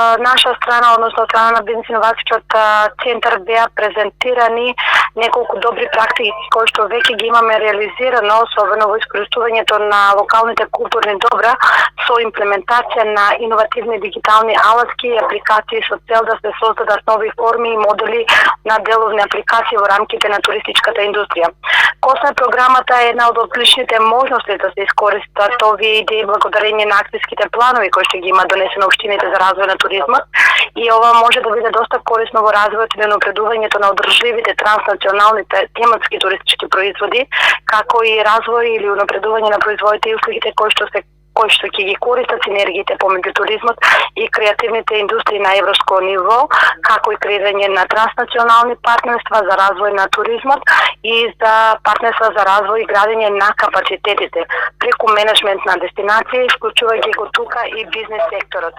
Наша страна, односно страна на бизнес иновацијскиот центар беа презентирани неколку добри практики кои што веќе ги имаме реализирано, особено во искористувањето на локалните културни добра со имплементација на иновативни дигитални алатки и апликации со цел да се создадат нови форми и модели на деловни апликации во рамките на туристичката индустрија. Косме програмата е една од одличните можности да се искористат овие идеи благодарение на акцијските планови кои што ги има донесено општините за развој на туризмот, и ова може да биде доста корисно во развојот и напредувањето на одржливите транснационалните тематски туристички производи, како и развој или напредување на производите и услугите кои што ќе ги користат синергиите помеѓу туризмот и креативните индустрии на европско ниво, како и креирање на транснационални партнерства за развој на туризмот и за партнерства за развој и градење на капацитетите преку менеджмент на дестинации, исклучувајќи го тука и бизнес секторот.